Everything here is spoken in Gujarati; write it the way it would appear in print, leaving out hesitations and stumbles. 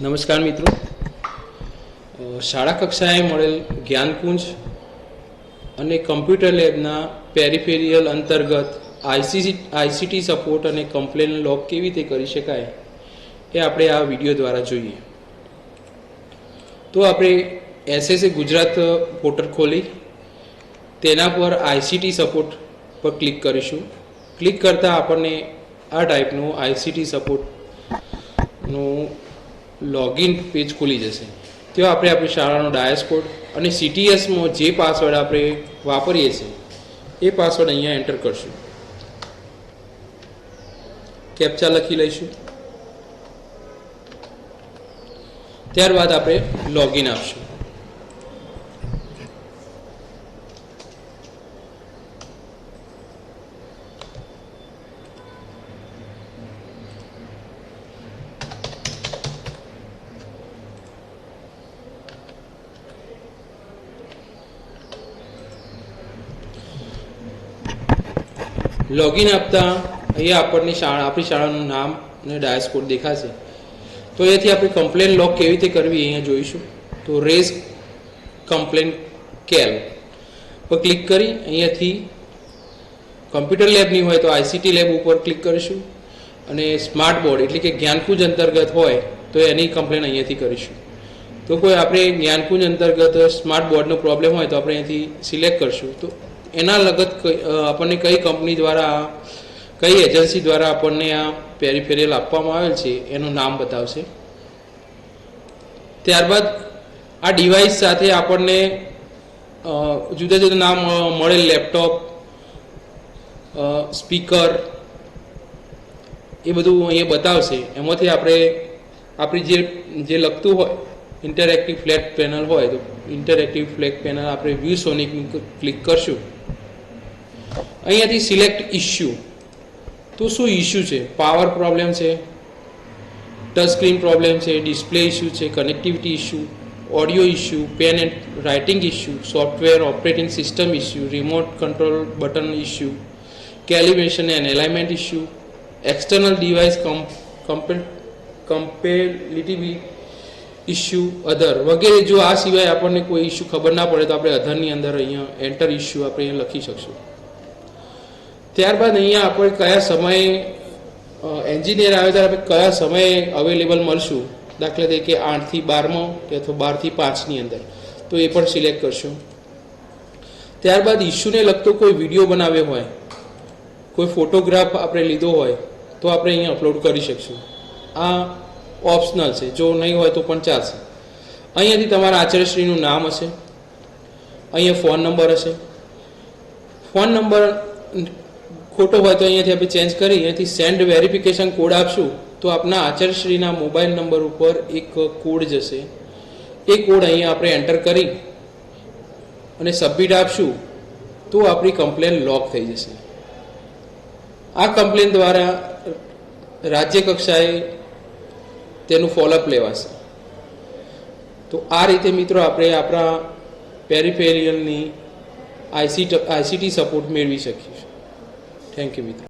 નમસ્કાર મિત્રો, શાળા કક્ષાએ મળેલ જ્ઞાનકુંજ અને કમ્પ્યુટર લેબના પેરિફેરિયલ અંતર્ગત આઈસીટી સપોર્ટ અને કમ્પ્લેન લોગ કેવી રીતે કરી શકાય એ આપણે આ વિડીયો દ્વારા જોઈએ. તો આપણે એસએસએ ગુજરાત પોર્ટલ ખોલી તેના પર આઈસીટી સપોર્ટ પર ક્લિક કરીશું. ક્લિક કરતાં આપણને આ ટાઈપનું આઈસીટી સપોર્ટનું લોગિન પેજ ખુલી જશે. ત્યાં આપણે આપણી શાળાનો ડાયસ કોડ અને સીટીએસમાં જે પાસવર્ડ આપણે વાપરીએ છીએ એ પાસવર્ડ અહીંયા એન્ટર કરશું. કેપ્ચા લખી લઈશું. ત્યારબાદ આપણે લોગિન આપશું. લોગિન આપતા અહીંયા આપણને આપણી શાળાનું નામ અને ડાયસ કોડ દેખાશે. તો અહીંયાથી આપણે કમ્પ્લેન લોગ કેવી રીતે કરવી અહીંયા જોઈશું. તો રેઝ કમ્પ્લેન કેલ પર ક્લિક કરી અહીંયાથી કમ્પ્યુટર લેબની હોય તો આઈસીટી લેબ ઉપર ક્લિક કરીશું અને સ્માર્ટ બોર્ડ એટલે કે જ્ઞાનકુંજ અંતર્ગત હોય તો એની કમ્પ્લેન અહીંયાથી કરીશું. તો કોઈ આપણે જ્ઞાનકુંજ અંતર્ગત સ્માર્ટ બોર્ડનો પ્રોબ્લેમ હોય તો આપણે અહીંયાથી સિલેક્ટ કરીશું. તો એના લગત આપણને કઈ કંપની દ્વારા કઈ એજન્સી દ્વારા આપણને આ પેરિફેરિયલ આપવામાં આવેલ છે એનું નામ બતાવશે. ત્યારબાદ આ ડિવાઇસ સાથે આપણને જુદા જુદા નામ મળેલ લેપટોપ, સ્પીકર એ બધું અહીંયા બતાવશે. એમાંથી આપણે આપણી જે લખતું હોય ઇન્ટરેક્ટિવ ફ્લેટ પેનલ હોય તો ઇન્ટરેક્ટિવ ફ્લેટ પેનલ આપણે વ્યૂ સોનિક ક્લિક કરશું. અહીંયાથી સિલેક્ટ ઇશ્યુ. તો શું ઇશ્યુ છે? પાવર પ્રોબ્લેમ છે, ટચ સ્ક્રીન પ્રોબ્લેમ છે, ડિસ્પ્લે ઇશ્યુ છે, connectivity issue, audio issue, pen and writing issue, software operating system issue, remote control button issue, calibration and alignment issue, external device compatibility issue, other વગેરે. જો આ સિવાય આપણને કોઈ ઇશ્યુ ખબર ના પડે તો આપણે અધરની અંદર અહીંયા એન્ટર ઇશ્યુ આપણે અહીંયા લખી શકશું. ત્યારબાદ અહીંયા આપણે કયા સમયે એન્જિનિયર આવે ત્યારે આપણે કયા સમયે અવેલેબલ મળશું, દાખલા તરીકે 8 થી 12 કે અથવા 12 થી 5ની અંદર, તો એ પણ સિલેક્ટ કરશું. ત્યારબાદ ઇશ્યુને લગતો કોઈ વિડીયો બનાવ્યો હોય, કોઈ ફોટોગ્રાફ આપણે લીધો હોય તો આપણે અહીંયા અપલોડ કરી શકશું. આ ઓપ્શનલ છે, જો નહીં હોય તો પણ ચાલશે. અહીંયાથી તમારા આચાર્યશ્રીનું નામ હશે, અહીંયા ફોન નંબર હશે. ફોન નંબર ખોટો હોય તો અહીંયાથી આપણે ચેન્જ કરી અહીંયાથી સેન્ડ વેરિફિકેશન કોડ આપશું તો આપના આચાર્યશ્રીના મોબાઈલ નંબર ઉપર એક કોડ જશે. એ કોડ અહીંયા આપણે એન્ટર કરી અને સબમિટ આપશું તો આપણી કમ્પ્લેન લોક થઈ જશે. આ કમ્પ્લેન દ્વારા રાજ્ય કક્ષાએ તેનું ફોલોઅપ લેવાશે. તો આ રીતે મિત્રો આપણે આપણા પેરિફેરિયલની આઈસીટી સપોર્ટ મેળવી શકીશું. થેન્ક યુ મિત્રો.